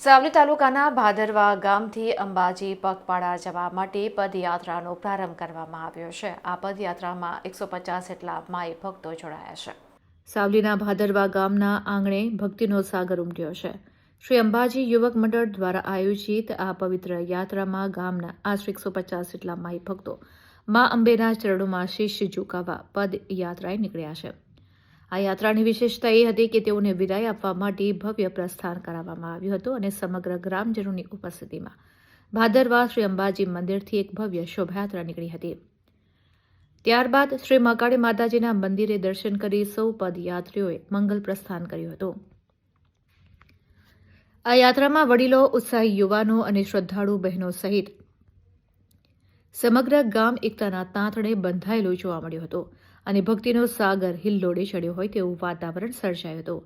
સાવલી તાલુકાના ભાદરવા ગામથી અંબાજી પગપાળા જવા માટે પદયાત્રાનો પ્રારંભ કરવામાં આવ્યો છે। આ પદયાત્રામાં 150 જેટલા માઈ ભક્તો જોડાયા છે। સાવલીના ભાદરવા ગામના આંગણે ભક્તિનો સાગર ઉમટ્યો છે। શ્રી અંબાજી યુવક મંડળ દ્વારા આયોજિત આ પવિત્ર યાત્રામાં ગામના આશરે 150 જેટલા માઈ ભક્તો મા અંબેના ચરણોમાં શીશ ઝુકાવવા પદયાત્રાએ નીકળ્યા છે। આ યાત્રાની વિશેષતા એ હતી કે તેઓને વિદાય આપવા માટે ભવ્ય પ્રસ્થાન કરાવવામાં આવ્યું હતું અને સમગ્ર ગ્રામજનોની ઉપસ્થિતિમાં ભાદરવા શ્રી અંબાજી મંદિરથી એક ભવ્ય શોભાયાત્રા નીકળી હતી। ત્યારબાદ શ્રી મહાકાળી માતાજીના મંદિરે દર્શન કરી સૌ પદયાત્રીઓએ મંગલ પ્રસ્થાન કર્યું હતું। આ યાત્રામાં વડીલો, ઉત્સાહી યુવાનો અને શ્રદ્ધાળુ બહેનો સહિત સમગ્ર ગામ એકતાના તાંતણે બંધાયેલું જોવા મળ્યું હતું અને ભક્તિનો સાગર હિલ્લોળે ચડ્યો હોય તેવું વાતાવરણ સર્જાયું હતું।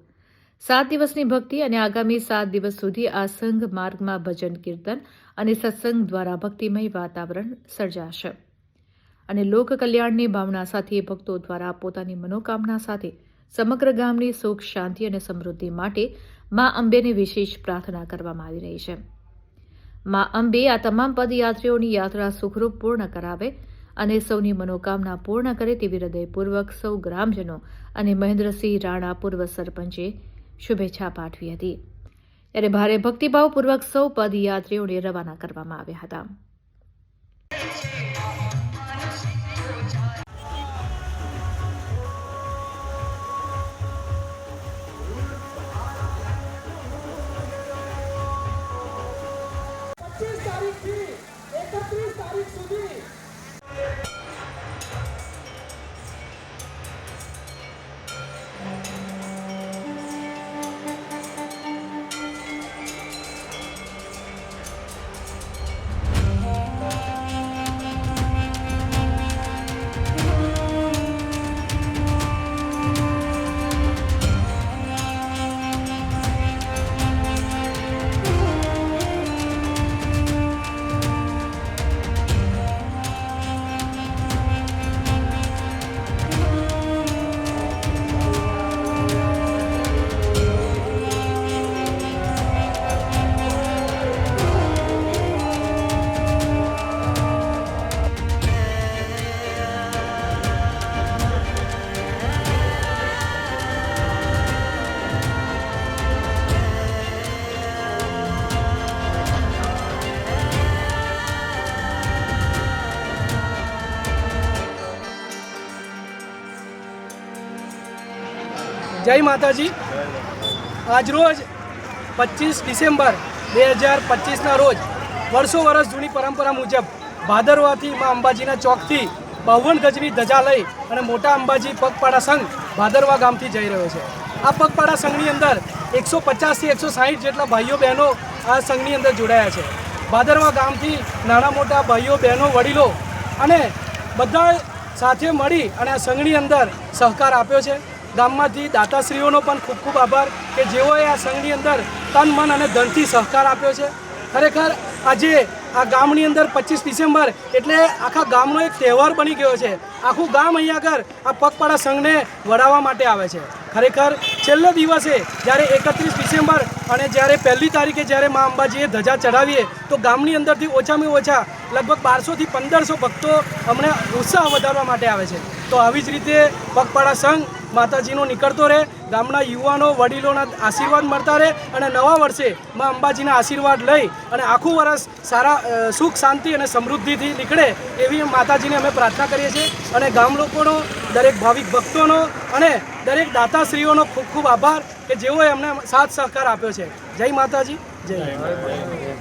7 દિવસની ભક્તિ અને આગામી 7 દિવસ સુધી આ સંઘ માર્ગમાં ભજન કીર્તન અને સત્સંગ દ્વારા ભક્તિમય વાતાવરણ સર્જાશે અને લોક કલ્યાણની ભાવના સાથે ભક્તો દ્વારા પોતાની મનોકામના સાથે સમગ્ર ગામની સુખ, શાંતિ અને સમૃદ્ધિ માટે મા અંબેને વિશેષ પ્રાર્થના કરવામાં આવી રહી છે। મા અંબે આ તમામ પદયાત્રીઓની યાત્રા સુખરૂપ પૂર્ણ કરાવે અને સૌની મનોકામના પૂર્ણ કરે તેવી હૃદયપૂર્વક સૌ ગ્રામજનો અને મહેન્દ્રસિંહ રાણા પૂર્વ સરપંચે શુભેચ્છા પાઠવી હતી। ત્યારે ભારે ભક્તિભાવપૂર્વક સૌ પદયાત્રીઓને રવાના કરવામાં આવ્યા હતા। જય માતાજી। આજરોજ 25 ડિસેમ્બર 2025ના રોજ વર્ષો વર્ષ જૂની પરંપરા મુજબ ભાદરવાથી મા અંબાજીના ચોકથી 52 ગજની ધજા લઈ અને મોટા અંબાજી પગપાળા સંઘ ભાદરવા ગામથી જઈ રહ્યો છે। આ પગપાળા સંઘની અંદર 150થી 160 જેટલા ભાઈઓ બહેનો આ સંઘની અંદર જોડાયા છે। ભાદરવા ગામથી નાના મોટા ભાઈઓ બહેનો, વડીલો અને બધા સાથે મળી અને આ સંઘની અંદર સહકાર આપ્યો છે। ગામમાંથી દાતાશ્રીઓનો પણ ખૂબ ખૂબ આભાર કે જેઓએ આ સંઘની અંદર તન, મન અને ધનથી સહકાર આપ્યો છે। ખરેખર આજે આ ગામની અંદર 25 ડિસેમ્બર એટલે આખા ગામનો એક તહેવાર બની ગયો છે। આખું ગામ અહીંયા આગળ આ પગપાળા સંઘને વડાવવા માટે આવે છે। ખરેખર છેલ્લો દિવસે જ્યારે 31 ડિસેમ્બર અને જ્યારે 1લી તારીખે જ્યારે મા અંબાજીએ ધજા ચડાવીએ તો ગામની અંદરથી ઓછામાં ઓછા લગભગ 1200થી 1500 ભક્તો અમને ઉત્સાહ વધારવા માટે આવે છે। તો આવી જ રીતે પગપાળા સંઘ માતાજીનો નીકળતો રહે, ગામના યુવાનો, વડીલોના આશીર્વાદ મળતા રહે અને નવા વર્ષે મા અંબાજીના આશીર્વાદ લઈ અને આખું વર્ષ સારા સુખ, શાંતિ અને સમૃદ્ધિથી નીકળે એવી માતાજીને અમે પ્રાર્થના કરીએ છીએ। અને ગામ લોકોનો, દરેક ભાવિક ભક્તોનો અને દરેક દાતાશ્રીઓનો ખૂબ ખૂબ આભાર કે જેઓએ અમને સાથ સહકાર આપ્યો છે। જય માતાજી, જય